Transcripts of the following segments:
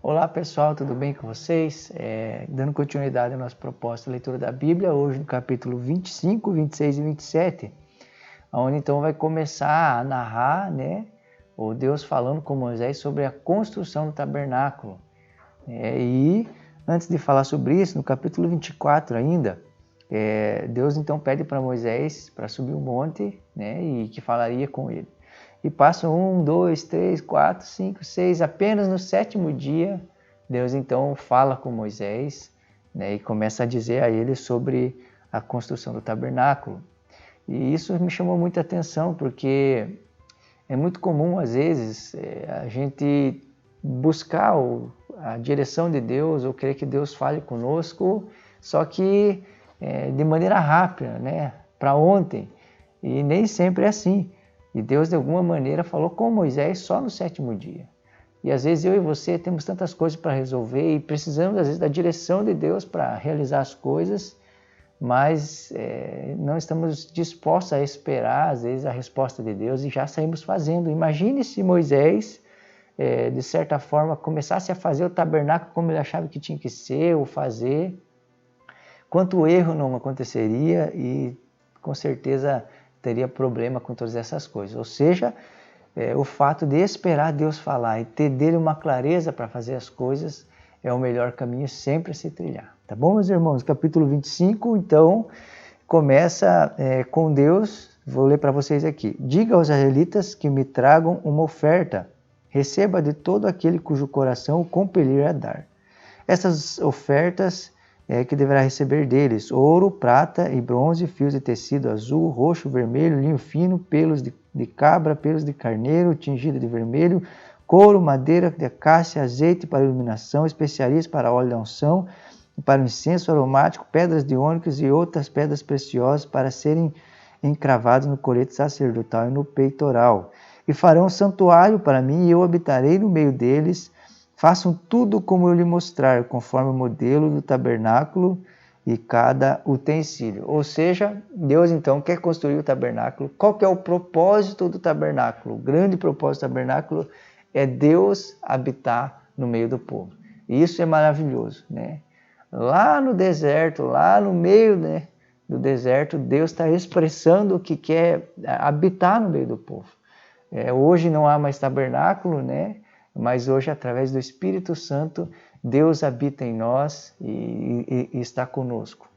Olá pessoal, tudo bem com vocês? Dando continuidade à nossa proposta de leitura da Bíblia, hoje no capítulo 25, 26 e 27, onde então vai começar a narrar, o Deus falando com Moisés sobre a construção do tabernáculo. E antes de falar sobre isso, no capítulo 24 ainda, Deus então pede para Moisés para subir o monte, e que falaria com ele. E passam 1, 2, 3, 4, 5, 6, apenas no 7º dia, Deus então fala com Moisés, e começa a dizer a ele sobre a construção do tabernáculo. E isso me chamou muita atenção, porque é muito comum, às vezes, a gente buscar a direção de Deus, ou querer que Deus fale conosco, só que de maneira rápida, para ontem. E nem sempre é assim. E Deus, de alguma maneira, falou com Moisés só no 7º dia. E às vezes eu e você temos tantas coisas para resolver e precisamos, às vezes, da direção de Deus para realizar as coisas, mas não estamos dispostos a esperar, às vezes, a resposta de Deus e já saímos fazendo. Imagine se Moisés, de certa forma, começasse a fazer o tabernáculo como ele achava que tinha que ser ou fazer. Quanto erro não aconteceria e, com certeza, teria problema com todas essas coisas. Ou seja, o fato de esperar Deus falar e ter dele uma clareza para fazer as coisas é o melhor caminho sempre a se trilhar. Tá bom, meus irmãos? Capítulo 25, então, começa com Deus. Vou ler para vocês aqui. Diga aos israelitas que me tragam uma oferta. Receba de todo aquele cujo coração o compelir a dar. Essas ofertas que deverá receber deles: ouro, prata e bronze, fios de tecido azul, roxo, vermelho, linho fino, pelos de cabra, pelos de carneiro, tingido de vermelho, couro, madeira de acácia, azeite para iluminação, especiarias para óleo de unção, para o incenso aromático, pedras de ônix e outras pedras preciosas para serem encravadas no colete sacerdotal e no peitoral. E farão um santuário para mim e eu habitarei no meio deles. Façam tudo como eu lhe mostrar, conforme o modelo do tabernáculo e cada utensílio. Ou seja, Deus então quer construir o tabernáculo. Qual que é o propósito do tabernáculo? O grande propósito do tabernáculo é Deus habitar no meio do povo. E isso é maravilhoso, Lá no deserto, lá no meio, do deserto, Deus está expressando que quer habitar no meio do povo. Hoje não há mais tabernáculo, mas hoje, através do Espírito Santo, Deus habita em nós e está conosco.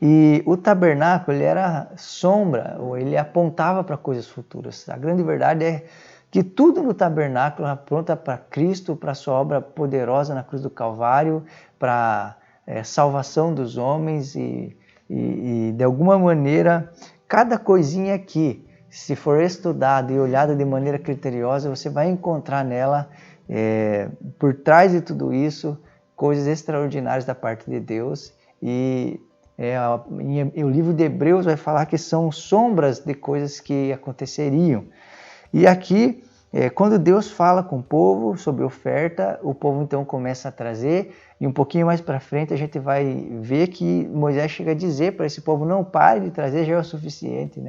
E o tabernáculo, ele era sombra, ou ele apontava para coisas futuras. A grande verdade é que tudo no tabernáculo aponta para Cristo, para a sua obra poderosa na cruz do Calvário, para a salvação dos homens e, de alguma maneira, cada coisinha aqui, se for estudada e olhada de maneira criteriosa, você vai encontrar nela, por trás de tudo isso, coisas extraordinárias da parte de Deus. E o livro de Hebreus vai falar que são sombras de coisas que aconteceriam. E aqui, quando Deus fala com o povo sobre oferta, o povo então começa a trazer, e um pouquinho mais para frente a gente vai ver que Moisés chega a dizer para esse povo: não pare de trazer, já é o suficiente,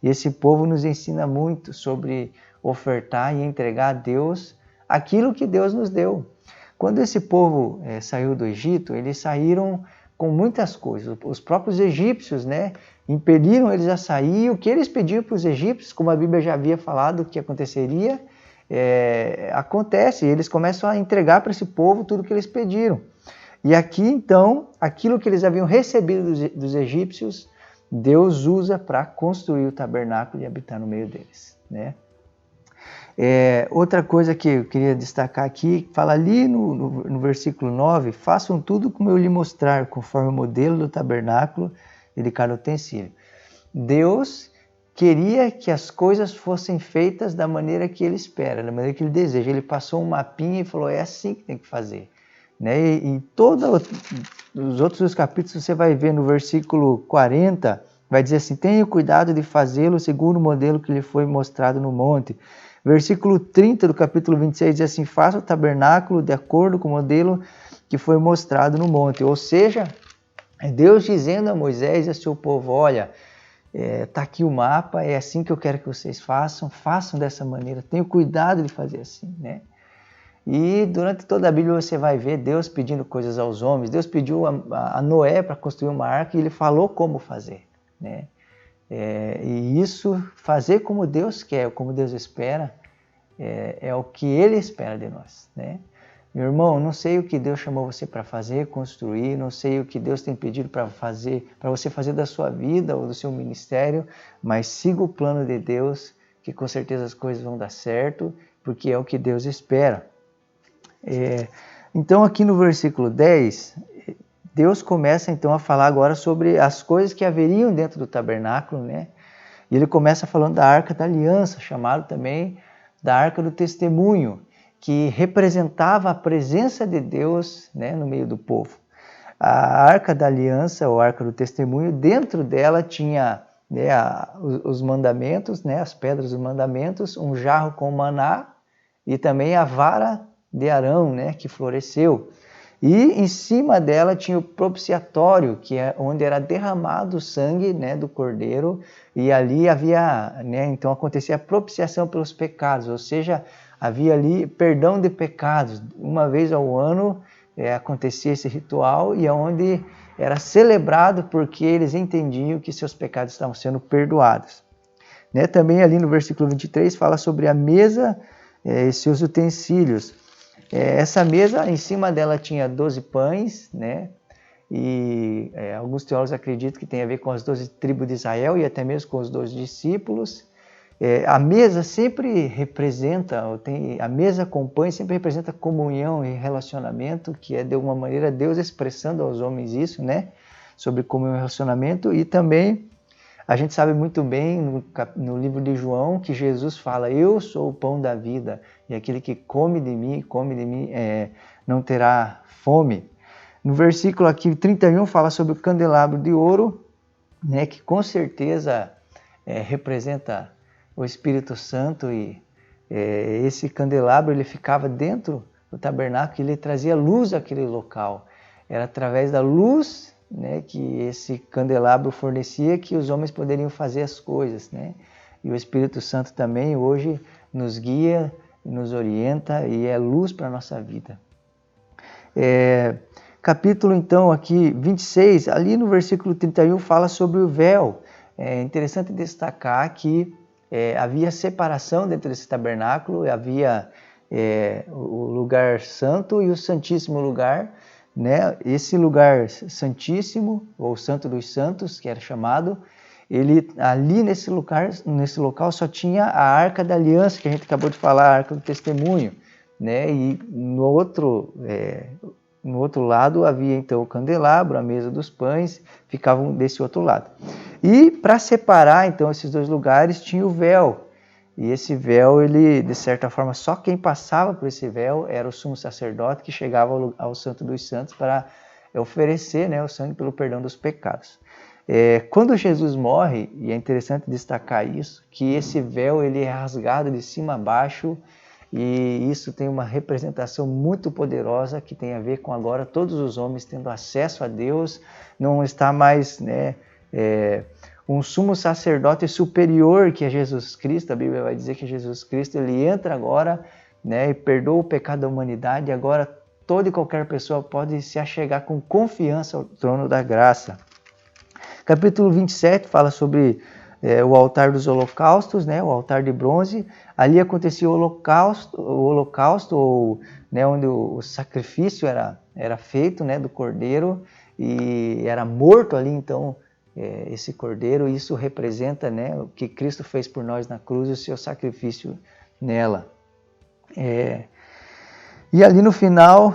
E esse povo nos ensina muito sobre ofertar e entregar a Deus aquilo que Deus nos deu. Quando esse povo saiu do Egito, eles saíram com muitas coisas. Os próprios egípcios, impeliram eles a sair. O que eles pediam para os egípcios, como a Bíblia já havia falado que aconteceria, acontece. Eles começam a entregar para esse povo tudo o que eles pediram. E aqui, então, aquilo que eles haviam recebido dos egípcios, Deus usa para construir o tabernáculo e habitar no meio deles, Outra coisa que eu queria destacar aqui, fala ali no versículo 9: façam tudo como eu lhe mostrar, conforme o modelo do tabernáculo e de cada utensílio. Deus queria que as coisas fossem feitas da maneira que ele espera, da maneira que ele deseja. Ele passou um mapinha e falou: é assim que tem que fazer. E em todos os outros capítulos você vai ver no versículo 40, vai dizer assim: tenha cuidado de fazê-lo segundo o modelo que lhe foi mostrado no monte. Versículo 30 do capítulo 26 diz assim: faça o tabernáculo de acordo com o modelo que foi mostrado no monte. Ou seja, é Deus dizendo a Moisés e a seu povo: olha, está aqui o mapa, é assim que eu quero que vocês façam dessa maneira, tenham cuidado de fazer assim, E durante toda a Bíblia você vai ver Deus pedindo coisas aos homens. Deus pediu a Noé para construir uma arca e ele falou como fazer, né? E isso, fazer como Deus quer, como Deus espera, é o que Ele espera de nós, né? Meu irmão, não sei o que Deus chamou você para fazer, construir, não sei o que Deus tem pedido para você fazer da sua vida ou do seu ministério, mas siga o plano de Deus, que com certeza as coisas vão dar certo, porque é o que Deus espera. Então aqui no versículo 10, Deus começa então a falar agora sobre as coisas que haveriam dentro do tabernáculo, né? E ele começa falando da Arca da Aliança, chamado também da Arca do Testemunho, que representava a presença de Deus, né, no meio do povo. A Arca da Aliança, ou Arca do Testemunho, dentro dela tinha, né, os mandamentos, né, as pedras dos mandamentos, um jarro com maná e também a vara de Arão, né, que floresceu. E em cima dela tinha o propiciatório, que é onde era derramado o sangue, né, do cordeiro, e ali havia, né, então acontecia a propiciação pelos pecados, ou seja, havia ali perdão de pecados. Uma vez ao ano acontecia esse ritual e onde era celebrado porque eles entendiam que seus pecados estavam sendo perdoados. Né, também ali no versículo 23 fala sobre a mesa e seus utensílios. Essa mesa, em cima dela tinha 12 pães, né? E alguns teólogos acreditam que tem a ver com as 12 tribos de Israel e até mesmo com os 12 discípulos. A mesa sempre representa, a mesa com pães sempre representa comunhão e relacionamento, que é de alguma maneira Deus expressando aos homens isso, né? Sobre comunhão e relacionamento. E também a gente sabe muito bem no livro de João que Jesus fala: eu sou o pão da vida, e aquele que come de mim, não terá fome. No versículo aqui 31 fala sobre o candelabro de ouro, né, que com certeza representa o Espírito Santo, e esse candelabro ele ficava dentro do tabernáculo e ele trazia luz àquele local. Era através da luz, né, que esse candelabro fornecia que os homens poderiam fazer as coisas, né? E o Espírito Santo também hoje nos guia, nos orienta e é luz para a nossa vida. Capítulo então aqui 26, ali no versículo 31 fala sobre o véu. É interessante destacar que havia separação dentro desse tabernáculo, havia o lugar santo e o santíssimo lugar, né? Esse lugar santíssimo, ou santo dos santos, que era chamado, ali nesse local só tinha a Arca da Aliança, que a gente acabou de falar, a Arca do Testemunho, né? E no outro lado havia então o candelabro, a mesa dos pães, ficavam desse outro lado. E para separar então esses dois lugares tinha o véu. E esse véu, ele, de certa forma, só quem passava por esse véu era o sumo sacerdote que chegava ao Santo dos Santos para oferecer, né, o sangue pelo perdão dos pecados. Quando Jesus morre, e é interessante destacar isso, que esse véu ele é rasgado de cima a baixo, e isso tem uma representação muito poderosa que tem a ver com agora todos os homens tendo acesso a Deus, não está mais, né, um sumo sacerdote superior que é Jesus Cristo. A Bíblia vai dizer que Jesus Cristo ele entra agora, né, e perdoa o pecado da humanidade, e agora toda e qualquer pessoa pode se achegar com confiança ao trono da graça. Capítulo 27 fala sobre o altar dos holocaustos, né, o altar de bronze. Ali acontecia o holocausto ou, né, onde o sacrifício era feito, né, do cordeiro, e era morto ali então esse cordeiro. Isso representa, né, o que Cristo fez por nós na cruz e o seu sacrifício nela. E ali no final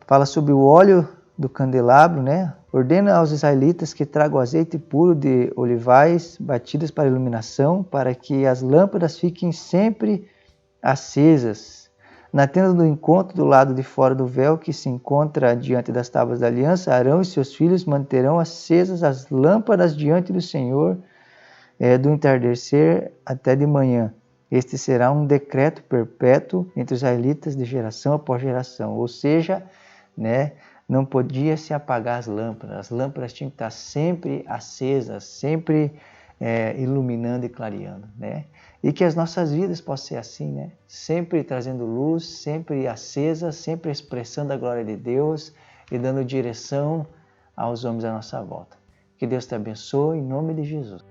fala sobre o óleo do candelabro, né? Ordena aos israelitas que tragam azeite puro de olivais batidas para iluminação, para que as lâmpadas fiquem sempre acesas. Na tenda do encontro, do lado de fora do véu, que se encontra diante das tábuas da aliança, Arão e seus filhos manterão acesas as lâmpadas diante do Senhor, do entardecer até de manhã. Este será um decreto perpétuo entre os israelitas de geração após geração. Ou seja, né, não podia se apagar as lâmpadas tinham que estar sempre acesas, sempre iluminando e clareando, né? E que as nossas vidas possam ser assim, né? Sempre trazendo luz, sempre acesa, sempre expressando a glória de Deus e dando direção aos homens à nossa volta. Que Deus te abençoe em nome de Jesus.